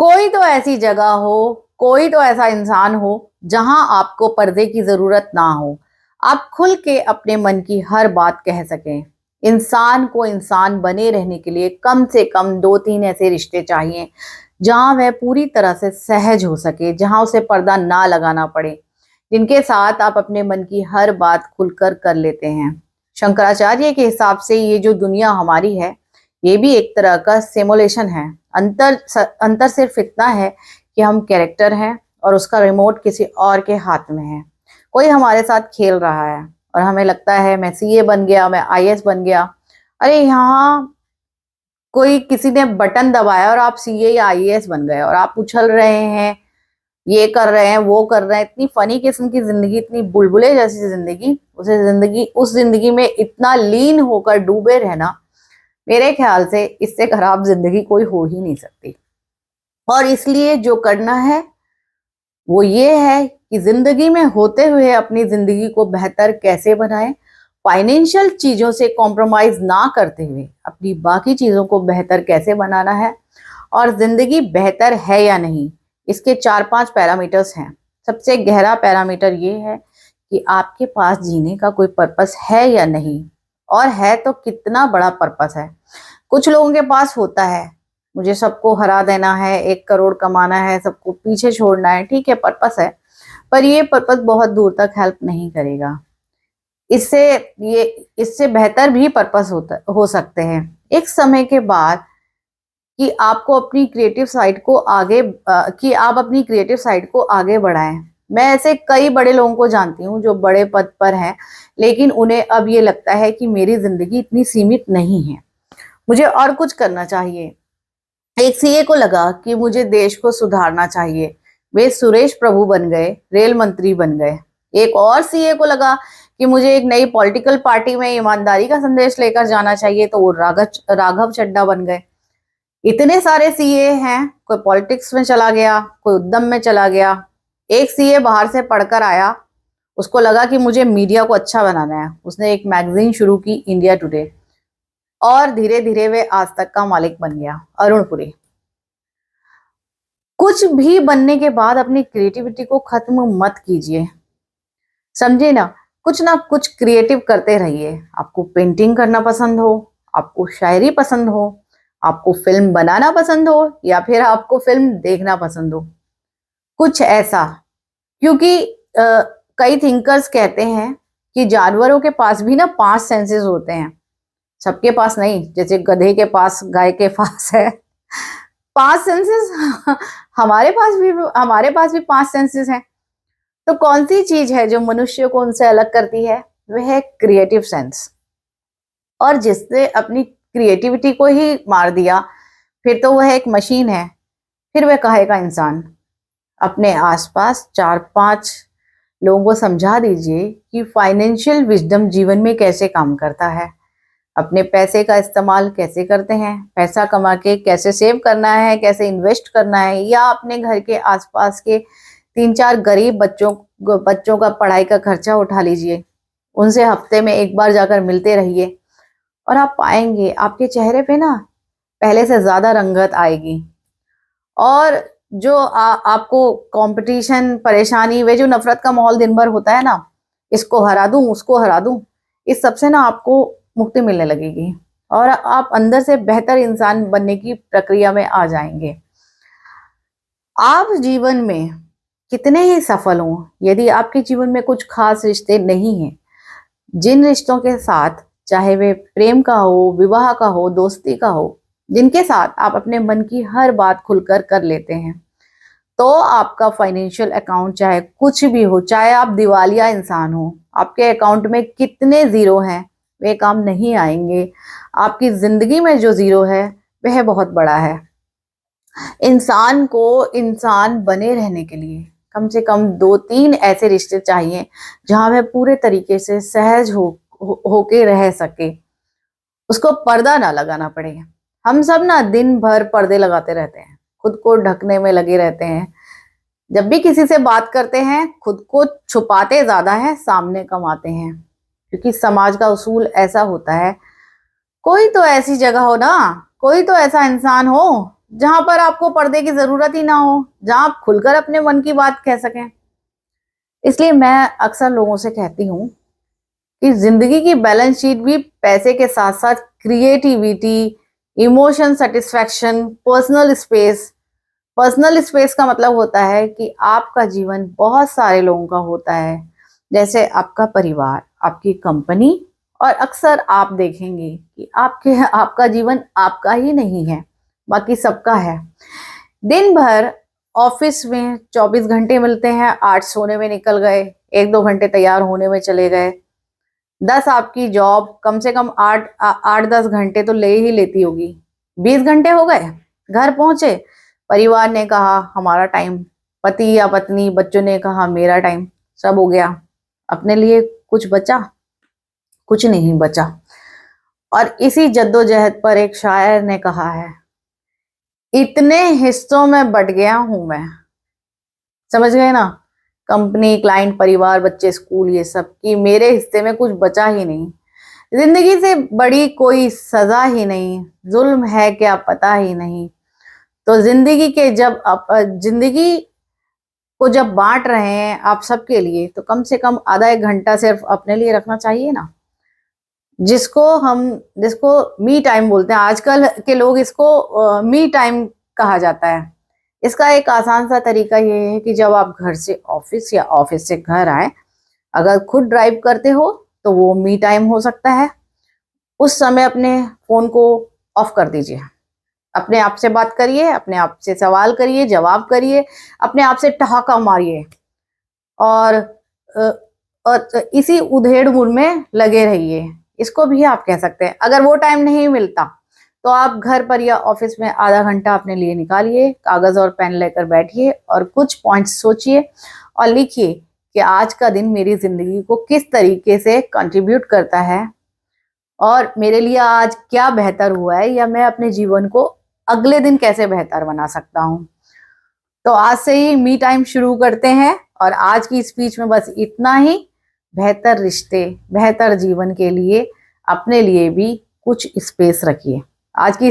कोई तो ऐसी जगह हो, कोई तो ऐसा इंसान हो जहां आपको पर्दे की जरूरत ना हो। आप खुल के अपने मन की हर बात कह सकें। इंसान को इंसान बने रहने के लिए कम से कम दो तीन ऐसे रिश्ते चाहिए जहां वह पूरी तरह से सहज हो सके, जहां उसे पर्दा ना लगाना पड़े, जिनके साथ आप अपने मन की हर बात खुलकर कर लेते हैं। शंकराचार्य के हिसाब से ये जो दुनिया हमारी है, ये भी एक तरह का सिमुलेशन है। अंतर सिर्फ इतना है कि हम कैरेक्टर हैं और उसका रिमोट किसी और के हाथ में है। कोई हमारे साथ खेल रहा है और हमें लगता है मैं सीए बन गया, मैं आईएएस बन गया। अरे यहाँ कोई किसी ने बटन दबाया और आप सीए या आईएएस बन गए और आप उछल रहे हैं, ये कर रहे हैं, वो कर रहे हैं। इतनी फनी किस्म की जिंदगी, इतनी बुलबुले जैसी जिंदगी, उस जिंदगी में इतना लीन होकर डूबे रहना, मेरे ख्याल से इससे खराब जिंदगी कोई हो ही नहीं सकती। और इसलिए जो करना है वो ये है कि जिंदगी में होते हुए अपनी जिंदगी को बेहतर कैसे बनाएं, फाइनेंशियल चीजों से कॉम्प्रोमाइज ना करते हुए अपनी बाकी चीजों को बेहतर कैसे बनाना है, और जिंदगी बेहतर है या नहीं, इसके 4-5 पैरामीटर्स हैं। सबसे गहरा पैरामीटर ये है कि आपके पास जीने का कोई पर्पस है या नहीं, और है तो कितना बड़ा पर्पस है। कुछ लोगों के पास होता है, मुझे सबको हरा देना है, 1 करोड़ कमाना है, सबको पीछे छोड़ना है, ठीक है, पर्पस है, पर ये पर्पस बहुत दूर तक हेल्प नहीं करेगा। इससे बेहतर भी पर्पस हो सकते हैं एक समय के बाद, कि आपको अपनी क्रिएटिव साइड को आगे कि आप अपनी क्रिएटिव साइड को आगे बढ़ाएं। मैं ऐसे कई बड़े लोगों को जानती हूँ जो बड़े पद पर हैं, लेकिन उन्हें अब ये लगता है कि मेरी जिंदगी इतनी सीमित नहीं है, मुझे और कुछ करना चाहिए। एक सीए को लगा कि मुझे देश को सुधारना चाहिए, वे सुरेश प्रभु बन गए, रेल मंत्री बन गए। एक और सीए को लगा कि मुझे एक नई पॉलिटिकल पार्टी में ईमानदारी का संदेश लेकर जाना चाहिए, तो वो राघव चड्ढा बन गए। इतने सारे सीए हैं, कोई पॉलिटिक्स में चला गया, कोई उद्यम में चला गया। एक सीए बाहर से पढ़कर आया, उसको लगा कि मुझे मीडिया को अच्छा बनाना है, उसने एक मैगजीन शुरू की, इंडिया टुडे, और धीरे धीरे वे आज तक का मालिक बन गया, अरुण पुरी। कुछ भी बनने के बाद अपनी क्रिएटिविटी को खत्म मत कीजिए, समझे ना कुछ क्रिएटिव करते रहिए। आपको पेंटिंग करना पसंद हो, आपको शायरी पसंद हो, आपको फिल्म बनाना पसंद हो, या फिर आपको फिल्म देखना पसंद हो, कुछ ऐसा। क्योंकि कई थिंकर्स कहते हैं कि जानवरों के पास भी 5 सेंसेस होते हैं, सबके पास नहीं। जैसे गधे के पास, गाय के पास है 5 सेंसेस, हमारे पास भी 5 सेंसेस हैं। तो कौन सी चीज है जो मनुष्य को उनसे अलग करती है? वह है क्रिएटिव सेंस। और जिसने अपनी क्रिएटिविटी को ही मार दिया, फिर तो वह एक मशीन है, फिर वह कहेगा इंसान। अपने आसपास 4-5 लोगों को समझा दीजिए कि फाइनेंशियल विजडम जीवन में कैसे काम करता है, अपने पैसे का इस्तेमाल कैसे करते हैं, पैसा कमा के कैसे सेव करना है, कैसे इन्वेस्ट करना है, या अपने घर के आसपास के 3-4 गरीब बच्चों का पढ़ाई का खर्चा उठा लीजिए, उनसे हफ्ते में 1 बार जाकर मिलते रहिए, और आप पाएंगे आपके चेहरे पे पहले से ज्यादा रंगत आएगी। और जो आपको कंपटीशन, परेशानी, वे जो नफरत का माहौल दिन भर होता है इसको हरा दूं, उसको हरा दूं, इस सबसे आपको मुक्ति मिलने लगेगी और आप अंदर से बेहतर इंसान बनने की प्रक्रिया में आ जाएंगे। आप जीवन में कितने ही सफल हों, यदि आपके जीवन में कुछ खास रिश्ते नहीं हैं, जिन रिश्तों के साथ, चाहे वे प्रेम का हो, विवाह का हो, दोस्ती का हो, जिनके साथ आप अपने मन की हर बात खुलकर कर लेते हैं, तो आपका फाइनेंशियल अकाउंट चाहे कुछ भी हो, चाहे आप दिवालिया इंसान हो, आपके अकाउंट में कितने जीरो हैं वे काम नहीं आएंगे। आपकी जिंदगी में जो जीरो है वह बहुत बड़ा है। इंसान को इंसान बने रहने के लिए कम से कम 2-3 ऐसे रिश्ते चाहिए जहां वह पूरे तरीके से सहज होके रह सके, उसको पर्दा ना लगाना पड़े। हम सब दिन भर पर्दे लगाते रहते हैं, खुद को ढकने में लगे रहते हैं। जब भी किसी से बात करते हैं, खुद को छुपाते ज्यादा है, सामने कमाते हैं, क्योंकि समाज का उसूल ऐसा होता है। कोई तो ऐसी जगह हो कोई तो ऐसा इंसान हो जहां पर आपको पर्दे की जरूरत ही ना हो, जहां आप खुलकर अपने मन की बात कह सकें। इसलिए मैं अक्सर लोगों से कहती हूँ कि जिंदगी की बैलेंस शीट भी पैसे के साथ साथ creativity, emotion satisfaction, personal space का मतलब होता है कि आपका जीवन बहुत सारे लोगों का होता है, जैसे आपका परिवार, आपकी कंपनी, और अक्सर आप देखेंगे कि आपका जीवन आपका ही नहीं है, बाकी सबका है। दिन भर ऑफिस में 24 घंटे मिलते हैं, 8 सोने में निकल गए, 1-2 घंटे तैयार होने में चले गए। 10 आपकी जॉब कम से कम 8-10 घंटे तो ले ही लेती होगी। 20 घंटे हो गए, घर पहुंचे, परिवार ने कहा हमारा टाइम, पति या पत्नी, बच्चों ने कहा मेरा टाइम, सब हो गया। अपने लिए कुछ बचा? कुछ नहीं बचा। और इसी जद्दोजहद पर एक शायर ने कहा है, इतने हिस्सों में बट गया हूं मैं। समझ गए ना? कंपनी, क्लाइंट, परिवार, बच्चे, स्कूल, ये सब कि मेरे हिस्से में कुछ बचा ही नहीं। जिंदगी से बड़ी कोई सजा ही नहीं, जुल्म है क्या पता ही नहीं। तो जिंदगी को जब बांट रहे हैं आप सबके लिए, तो कम से कम आधा 1 घंटा सिर्फ अपने लिए रखना चाहिए ना, जिसको मी टाइम बोलते हैं। आजकल के लोग इसको मी टाइम कहा जाता है। इसका एक आसान सा तरीका ये है कि जब आप घर से ऑफिस या ऑफिस से घर आए, अगर खुद ड्राइव करते हो तो वो मी टाइम हो सकता है। उस समय अपने फोन को ऑफ कर दीजिए, अपने आप से बात करिए, अपने आप से सवाल करिए, जवाब करिए, अपने आप से ठहाका मारिए, और इसी उधेड़ बुन में लगे रहिए। इसको भी आप कह सकते हैं। अगर वो टाइम नहीं मिलता तो आप घर पर या ऑफिस में आधा घंटा अपने लिए निकालिए, कागज और पेन लेकर बैठिए और कुछ पॉइंट्स सोचिए और लिखिए कि आज का दिन मेरी जिंदगी को किस तरीके से कंट्रीब्यूट करता है, और मेरे लिए आज क्या बेहतर हुआ है, या मैं अपने जीवन को अगले दिन कैसे बेहतर बना सकता हूँ। तो आज से ही मी टाइम शुरू करते हैं। और आज की स्पीच में बस इतना ही। बेहतर रिश्ते, बेहतर जीवन के लिए अपने लिए भी कुछ स्पेस रखिए। आज की